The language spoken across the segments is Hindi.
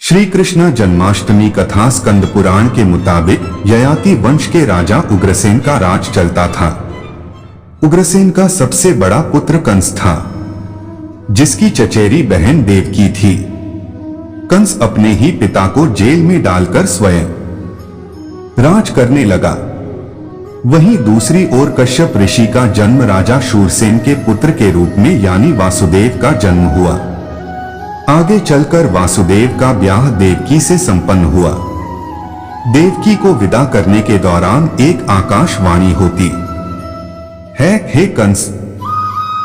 श्री कृष्ण जन्माष्टमी कथा स्कंद पुराण के मुताबिक ययाति वंश के राजा उग्रसेन का राज चलता था। उग्रसेन का सबसे बड़ा पुत्र कंस था, जिसकी चचेरी बहन देवकी थी। कंस अपने ही पिता को जेल में डालकर स्वयं राज करने लगा। वहीं दूसरी ओर कश्यप ऋषि का जन्म राजा शूरसेन के पुत्र के रूप में यानी वासुदेव का जन्म हुआ। आगे चलकर वासुदेव का ब्याह देवकी से संपन्न हुआ। देवकी को विदा करने के दौरान एक आकाशवाणी होती है, हे कंस,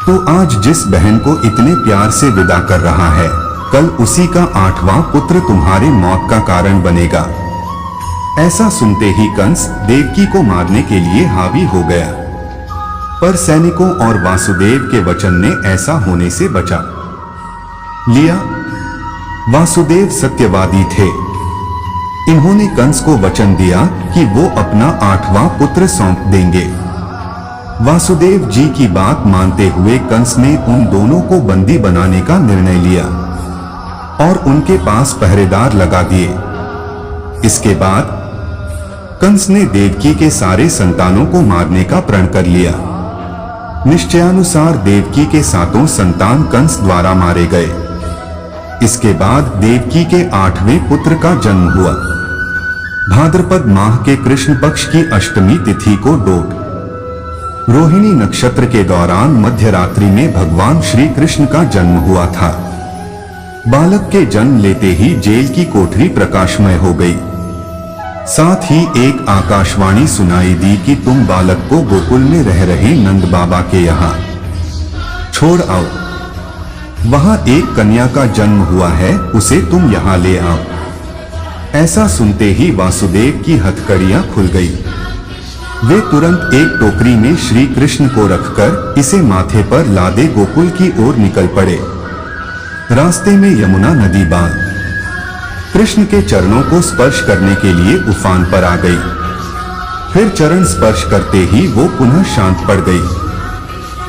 तू आज जिस बहन को इतने प्यार से विदा कर रहा है, कल उसी का 8वां पुत्र तुम्हारे मौत का कारण बनेगा। ऐसा सुनते ही कंस देवकी को मारने के लिए हावी हो गया, पर सैनिकों और वासुदेव के वचन ने ऐसा होने से बचा लिया। वासुदेव सत्यवादी थे। इन्होंने कंस को वचन दिया कि वो अपना 8वां पुत्र सौंप देंगे। वासुदेव जी की बात मानते हुए कंस ने उन दोनों को बंदी बनाने का निर्णय लिया और उनके पास पहरेदार लगा दिए। इसके बाद कंस ने देवकी के सारे संतानों को मारने का प्रण कर लिया। निश्चयानुसार देवकी के 7 संतान कंस द्वारा मारे गए। इसके बाद देवकी के 8वें पुत्र का जन्म हुआ। भाद्रपद माह के कृष्ण पक्ष की अष्टमी तिथि को डोट रोहिणी नक्षत्र के दौरान मध्य रात्रि में भगवान श्री कृष्ण का जन्म हुआ था। बालक के जन्म लेते ही जेल की कोठरी प्रकाशमय हो गई। साथ ही एक आकाशवाणी सुनाई दी कि तुम बालक को गोकुल में रह रहे नंद बाबा के यहाँ छोड़ आओ। वहां एक कन्या का जन्म हुआ है, उसे तुम यहाँ ले आओ। ऐसा सुनते ही वासुदेव की हथकड़ियां खुल गई। वे तुरंत एक टोकरी में श्री कृष्ण को रखकर इसे माथे पर लादे गोकुल की ओर निकल पड़े। रास्ते में यमुना नदी बांध कृष्ण के चरणों को स्पर्श करने के लिए उफान पर आ गई। फिर चरण स्पर्श करते ही वो पुनः शांत पड़ गई।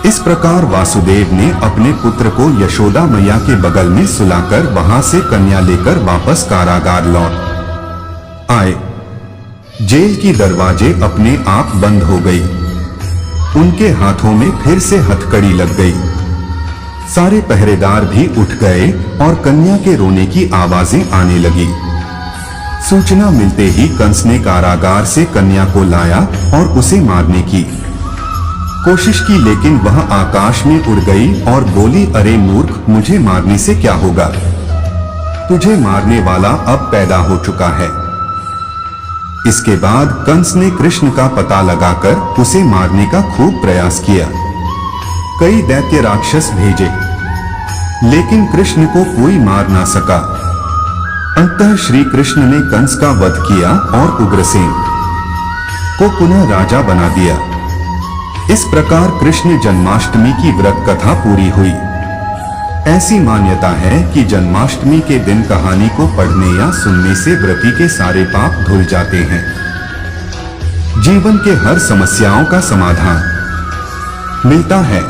इस प्रकार वासुदेव ने अपने पुत्र को यशोदा मैया के बगल में सुलाकर वहां से कन्या लेकर वापस कारागार लौट आए। जेल की दरवाजे अपने आप बंद हो गई। उनके हाथों में फिर से हथकड़ी लग गई। सारे पहरेदार भी उठ गए और कन्या के रोने की आवाजें आने लगी। सूचना मिलते ही कंस ने कारागार से कन्या को लाया और उसे मारने की कोशिश की, लेकिन वह आकाश में उड़ गई और बोली, अरे मूर्ख, मुझे मारने से क्या होगा? तुझे मारने वाला अब पैदा हो चुका है। इसके बाद कंस ने कृष्ण का पता लगाकर उसे मारने का खूब प्रयास किया। कई दैत्य राक्षस भेजे, लेकिन कृष्ण को कोई मार ना सका। अंततः श्री कृष्ण ने कंस का वध किया और उग्रसेन को पुनः राजा बना दिया। इस प्रकार कृष्ण जन्माष्टमी की व्रत कथा पूरी हुई। ऐसी मान्यता है कि जन्माष्टमी के दिन कहानी को पढ़ने या सुनने से व्रती के सारे पाप धुल जाते हैं। जीवन के हर समस्याओं का समाधान मिलता है।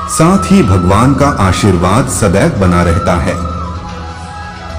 साथ ही भगवान का आशीर्वाद सदैव बना रहता है।